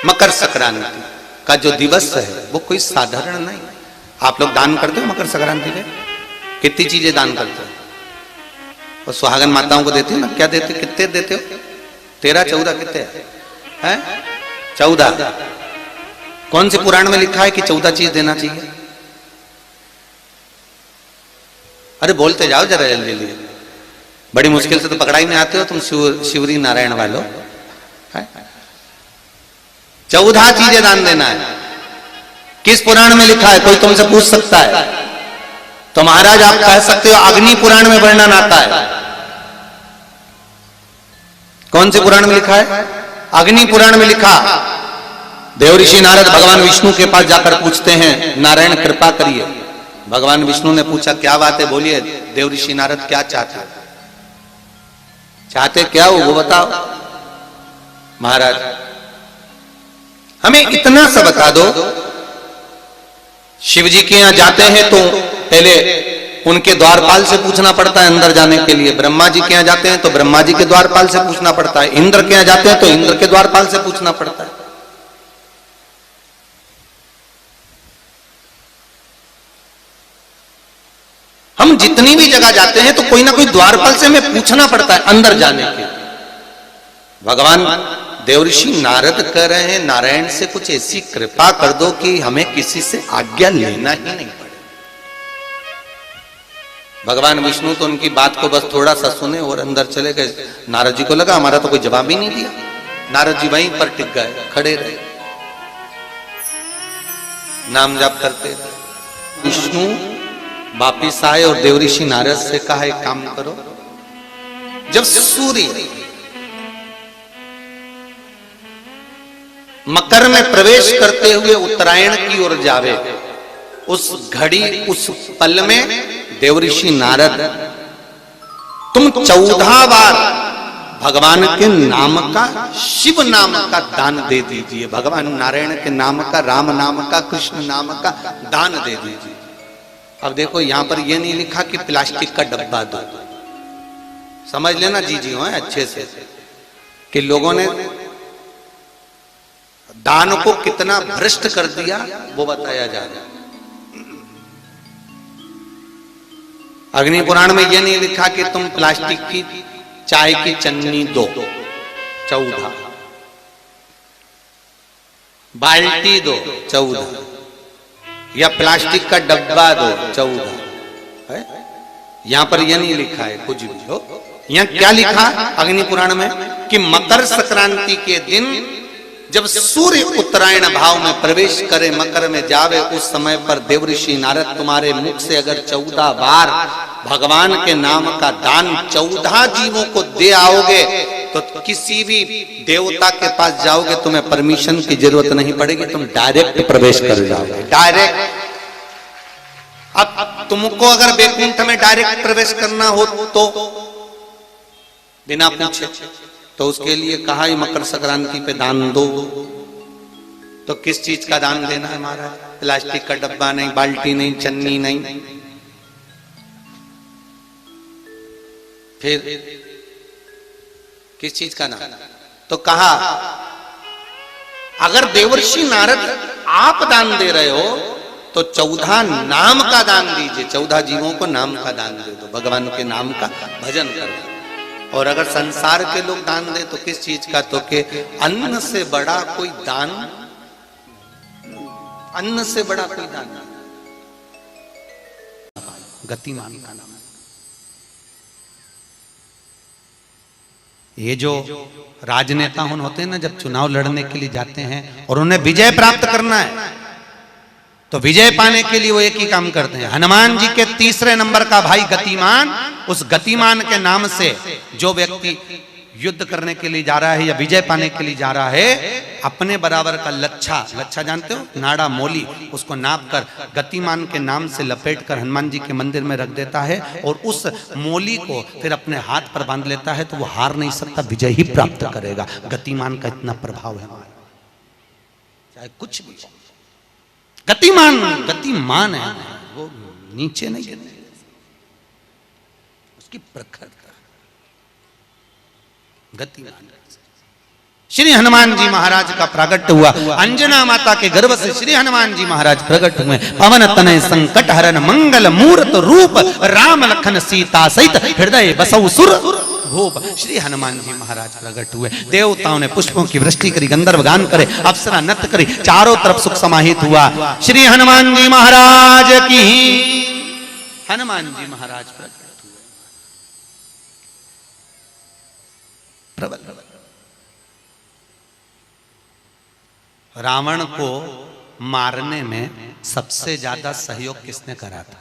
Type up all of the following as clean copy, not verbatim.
मकर संक्रांति का जो दिवस है वो कोई साधारण नहीं। आप लोग दान करते हो मकर संक्रांति में? कितनी चीजें दान करते हो? और सुहागन माताओं को देते हो ना? क्या देते हो? कितने देते हो? 13 14 कितने हैं? 14। कौन से पुराण में लिखा है कि 14 चीज देना चाहिए? अरे बोलते जाओ जरा जल्दी जल्दी, बड़ी मुश्किल से तो पकड़ाई में आते हो तुम शिवरी नारायण वालों। 14 चीजें दान देना है। किस पुराण में लिखा है? कोई तुमसे पूछ सकता है तो महाराज आप कह सकते हो अग्नि पुराण में वर्णन आता है। कौन से पुराण में लिखा है? अग्नि पुराण में लिखा। देवऋषि नारद भगवान विष्णु के पास जाकर पूछते हैं, नारायण कृपा करिए। भगवान विष्णु ने पूछा क्या बात है, बोलिए देवऋषि नारद क्या चाहते हो? चाहते क्या हो वो बताओ। महाराज हमें इतना सा बता दो, शिव जी के यहां जाते हैं तो पहले उनके द्वारपाल से पूछना पड़ता है अंदर जाने के लिए। ब्रह्मा जी के यहां जाते हैं तो ब्रह्मा जी के द्वारपाल से पूछना पड़ता है। इंद्र के यहां जाते हैं तो इंद्र के द्वारपाल से पूछना पड़ता है। हम जितनी भी जगह जाते हैं तो कोई ना कोई द्वारपाल से हमें पूछना पड़ता है अंदर जाने के। भगवान देवऋषि नारद कह रहे हैं नारायण से कुछ ऐसी कृपा कर दो कि हमें किसी से आज्ञा लेना ही नहीं पड़े। भगवान विष्णु तो उनकी बात को बस थोड़ा सा सुने और अंदर चले गए। नारद जी को लगा हमारा तो कोई जवाब ही नहीं दिया। नारद जी वहीं पर टिक गए, खड़े रहे, नाम जाप करते रहे। विष्णु वापिस आए और देवऋषि नारद से कहा एक काम करो, जब सूर्य मकर में प्रवेश करते हुए उत्तरायण की ओर जावे, उस घड़ी उस पल में देवऋषि नारद तुम 14 बार भगवान के नाम का, शिव नाम का दान दे दीजिए। भगवान नारायण के नाम का, राम नाम का, कृष्ण नाम का दान दे दीजिए। अब देखो यहां पर यह नहीं लिखा कि प्लास्टिक का डब्बा दो। समझ लेना जी हो अच्छे से कि लोगों ने दान को कितना भ्रष्ट कर दिया वो बताया जा रहा है। अग्नि पुराण में यह नहीं लिखा कि तुम प्लास्टिक की चाय की चन्नी दो 14, बाल्टी दो 14, या प्लास्टिक का डब्बा दो 14 है। यहां पर यह नहीं लिखा है कुछ भी हो। यहां क्या लिखा अग्नि पुराण में कि मकर संक्रांति के दिन जब सूर्य उत्तरायण भाव में प्रवेश करे, मकर में जावे, उस समय पर देवऋषि नारद तुम्हारे मुख से अगर 14 बार भगवान के नाम का दान 14 जीवों को दे आओगे तो किसी भी देवता के पास जाओगे तुम्हें परमिशन की जरूरत नहीं पड़ेगी, तुम डायरेक्ट प्रवेश कर जाओगे। डायरेक्ट। अब तुमको अगर वैकुंठ में डायरेक्ट प्रवेश करना हो तो बिना पूछे, तो उसके लिए कहा ही मकर संक्रांति पे दान दो। तो किस चीज का दान देना है महाराज? प्लास्टिक का डब्बा नहीं, बाल्टी नहीं, चन्नी नहीं, फिर किस चीज का नाम? तो कहा अगर देवर्षि नारद आप दान दे रहे हो तो 14 नाम का दान दीजिए। 14 जीवों को नाम का दान दे दो, भगवान के नाम का भजन करो। और अगर संसार के लोग दान दे तो किस चीज का? तो के अन्न से बड़ा कोई दान, अन्न से बड़ा कोई दान। गतिमान का नाम। ये जो राजनेता होते हैं ना, जब चुनाव लड़ने के लिए जाते हैं और उन्हें विजय प्राप्त करना है तो विजय पाने के लिए वो एक ही काम करते हैं। हनुमान जी के 3रे नंबर का भाई गतिमान, उस गतिमान के नाम से जो व्यक्ति युद्ध करने के लिए जा रहा है या विजय पाने के लिए जा रहा है, अपने बराबर का लच्छा जानते हो, नाड़ा मोली, उसको नाप कर गतिमान के नाम से लपेट कर हनुमान जी के मंदिर में रख देता है और उस मोली को फिर अपने हाथ पर बांध लेता है तो वो हार नहीं सकता, विजय ही प्राप्त करेगा। गतिमान का इतना प्रभाव है, चाहे कुछ भी। गतिमान है, वो नीचे नहीं गिरने, उसकी प्रखरता गतिमान। श्री हनुमान जी महाराज का प्रागट्य हुआ। अंजना माता के गर्भ से श्री हनुमान जी महाराज प्रकट हुए। पवन तनय संकट हरन मंगल मूर्त रूप राम लखन सीता सहित हृदय बसौ सुर भूप। श्री हनुमान जी महाराज प्रकट हुए। देवताओं ने पुष्पों की वृष्टि करी, गंधर्व गान करे, अप्सरा नृत्य करी, चारों तरफ सुख समाहित हुआ। श्री हनुमान जी महाराज की हनुमान जी महाराज प्रकट हुए। प्रबल रावण को मारने में सबसे ज्यादा सहयोग किसने करा था?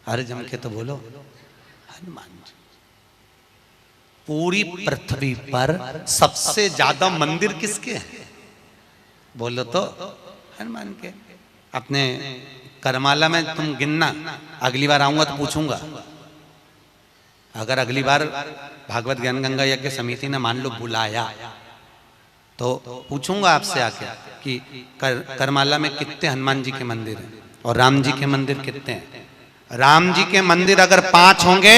अरे जम के तो बोलो, हनुमान जी। पूरी पृथ्वी पर सबसे ज्यादा मंदिर किसके हैं? बोलो तो हनुमान के। अपने करमाला में तुम गिनना, अगली बार आऊंगा तो पूछूंगा। अगर अगली बार भागवत ज्ञान गंगा यज्ञ समिति ने मान लो बुलाया तो पूछूंगा आपसे आके कि करमाला में कितने हनुमान जी के मंदिर हैं और राम जी के मंदिर कितने हैं। राम जी के मंदिर अगर 5 होंगे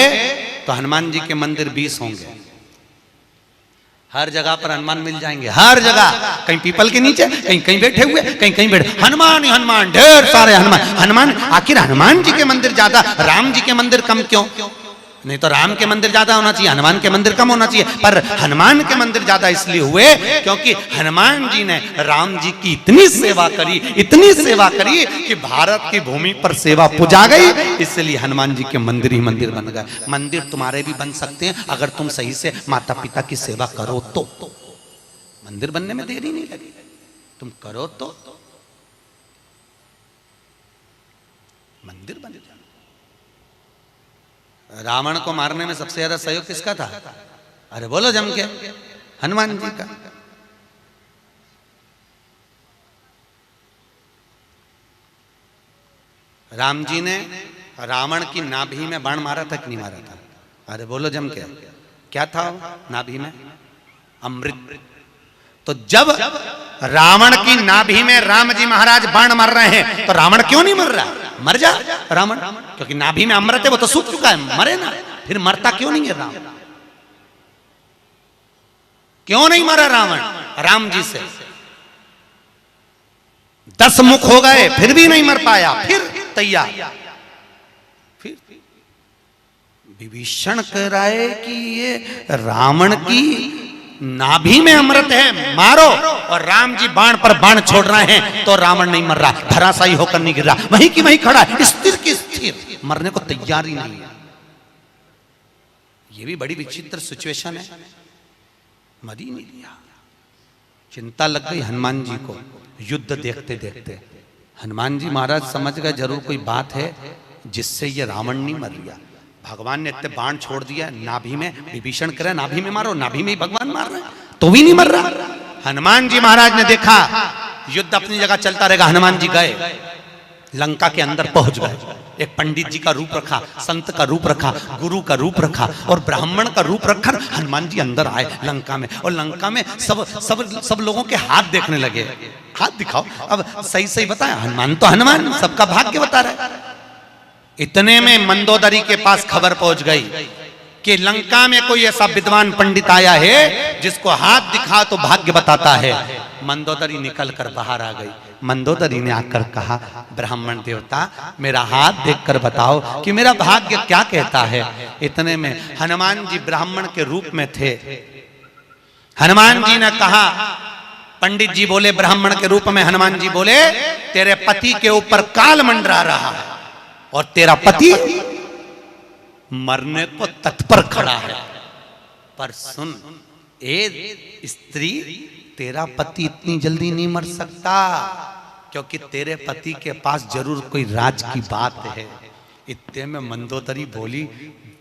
तो हनुमान जी के मंदिर 20 होंगे। हर जगह पर हनुमान मिल जाएंगे, हर जगह। कहीं पीपल के नीचे, कहीं कहीं बैठे हुए, कहीं कहीं बैठे। हनुमान ही हनुमान, ढेर सारे हनुमान। हनुमान आखिर हनुमान जी के मंदिर ज्यादा, राम जी के मंदिर कम क्यों? नहीं तो राम के मंदिर ज्यादा होना चाहिए, हनुमान के मंदिर कम होना चाहिए। पर हनुमान के मंदिर ज्यादा इसलिए हुए क्योंकि हनुमान जी ने राम जी की इतनी सेवा करी, इतनी सेवा करी कि भारत की भूमि पर सेवा पुजा गई। इसलिए हनुमान जी के मंदिर ही मंदिर बन गए। मंदिर तुम्हारे भी बन सकते हैं अगर तुम सही से माता पिता की सेवा करो तो। मंदिर बनने में देरी नहीं लगी, तुम करो तो मंदिर बन जाए। रावण को मारने में सबसे ज्यादा सहयोग किसका था? अरे बोलो जम के, हनुमान जी का। राम जी ने रावण की नाभि में बाण मारा था कि नहीं मारा था? अरे बोलो जम के, क्या था नाभि में? अमृत। तो जब रावण की नाभि में राम जी महाराज बाण मार रहे हैं तो रावण क्यों नहीं मर रहा? मर जा रावण, क्योंकि नाभि में अमृत है, वो तो सूख चुका है, मरे ना। फिर मरता क्यों नहीं है राम? क्यों नहीं मरा रावण? राम जी से 10 मुख हो गए फिर भी नहीं मर पाया। फिर तैयार, फिर विभीषण कह रहा है कि ये रावण की नाभि में अमृत है, मारो। और राम जी बाण पर बाण छोड़ रहे हैं तो रावण नहीं मर रहा, धराशायी होकर नहीं गिर रहा, वहीं की वहीं खड़ा है, स्थिर की स्थिर, मरने को तैयार ही नहीं है। ये भी बड़ी विचित्र सिचुएशन है। मर ही नहीं लिया। चिंता लग गई हनुमान जी को युद्ध देखते देखते। हनुमान जी महाराज समझ गए जरूर कोई बात है जिससे ये रावण नहीं मर गया। भगवान ने इतने बाण छोड़ दिया नाभि में, विभीषण करे नाभि में मारो, नाभि में ही भगवान मार रहे तो भी नहीं मर रहा। हनुमान जी महाराज ने देखा युद्ध अपनी जगह चलता रहेगा। हनुमान जी गए लंका के अंदर पहुंच गए। एक पंडित जी का रूप रखा, संत का रूप रखा, गुरु का रूप रखा और ब्राह्मण का रूप रखकर हनुमान जी अंदर आए लंका में। और लंका में सब लोगों के हाथ देखने लगे। हाथ दिखाओ, अब सही सही बताया। हनुमान तो हनुमान, सबका भाग्य बता रहा है। इतने में मंदोदरी के पास खबर पहुंच गई कि लंका में कोई ऐसा विद्वान पंडित आया है जिसको हाथ दिखा तो भाग्य बताता है। मंदोदरी निकल कर बाहर आ गई। मंदोदरी ने आकर कहा, ब्राह्मण देवता मेरा हाथ देखकर बताओ कि मेरा भाग्य क्या कहता है। इतने में हनुमान जी ब्राह्मण के रूप में थे। हनुमान जी ने कहा, पंडित जी बोले ब्राह्मण के रूप में, हनुमान जी बोले तेरे पति के ऊपर काल मंडरा रहा है और तेरा पति मरने को तत्पर खड़ा है। पर सुन ए स्त्री, तेरा पति इतनी जल्दी नहीं मर सकता क्योंकि तेरे पति के पास जरूर कोई राज की बात है। इतने में मंदोदरी बोली,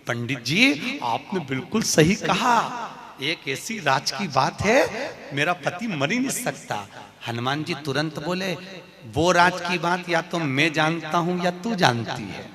पंडित जी आपने बिल्कुल सही कहा, एक ऐसी राज की बात है मेरा पति मर ही नहीं सकता। हनुमान जी तुरंत बोले, वो राज की बात या तो मैं जानता हूं या तू जानती है।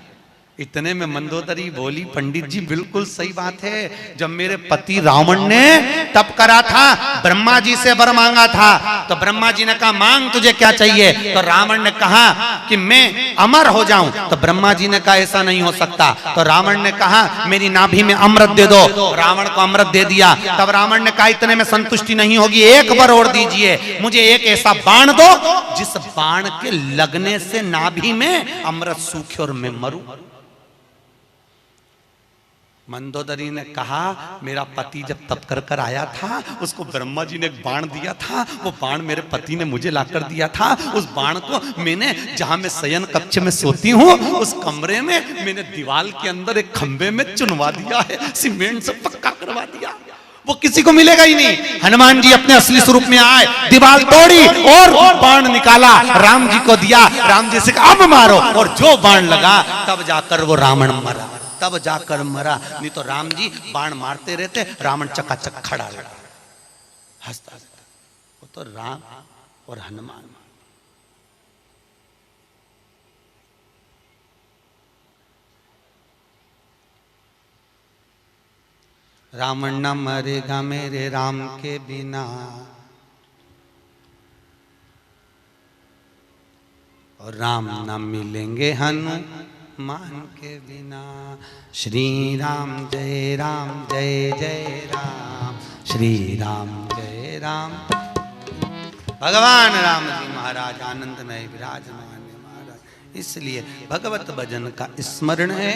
इतने में मंदोदरी बोली, पंडित जी बिल्कुल सही बात है। जब मेरे पति रावण ने तप करा था, ब्रह्मा जी से वर मांगा था। तो ब्रह्मा जी ने कहा मांग तुझे क्या चाहिए? तो रावण ने कहा कि मैं अमर हो जाऊं। तो ब्रह्मा जी ने कहा ऐसा नहीं हो सकता। तो रावण ने कहा मेरी नाभि में अमृत दे दो। रावण को अमृत दे दिया। तब रावण ने कहा इतने में संतुष्टि नहीं होगी, एक वर और दीजिए, मुझे एक ऐसा बाण दो जिस बाण के लगने से नाभि में अमृत सूखे और मैं मरूं। मंदोदरी ने कहा मेरा पति जब तप कर कर आया था, उसको ब्रह्मा जी ने एक बाण दिया था, वो बाण मेरे पति ने मुझे लाकर दिया था। उस बाण को मैंने जहां मैं शयन कक्ष में सोती हूँ उस कमरे में मैंने दीवार के अंदर एक खंबे में चुनवा दिया है, सीमेंट से पक्का करवा दिया, वो किसी को मिलेगा ही नहीं। हनुमान जी अपने असली स्वरूप में आए, दीवार तोड़ी और बाण निकाला, राम जी को दिया। राम जी से कहा अब मारो, और जो बाण लगा तब जाकर वो रावण मरा, तब जाकर मरा। नहीं तो राम जी बाण मारते रहते, रावण चकाचक खड़ा रहता, हंसता रहता। वो तो राम और हनुमान। रावण न मरेगा मेरे राम के बिना, और राम न मिलेंगे हनुमान के बिना। श्री राम जय जय राम, श्री राम जय राम। भगवान राम जी महाराज आनंद में विराजमान है महाराज। इसलिए भगवत भजन का स्मरण है।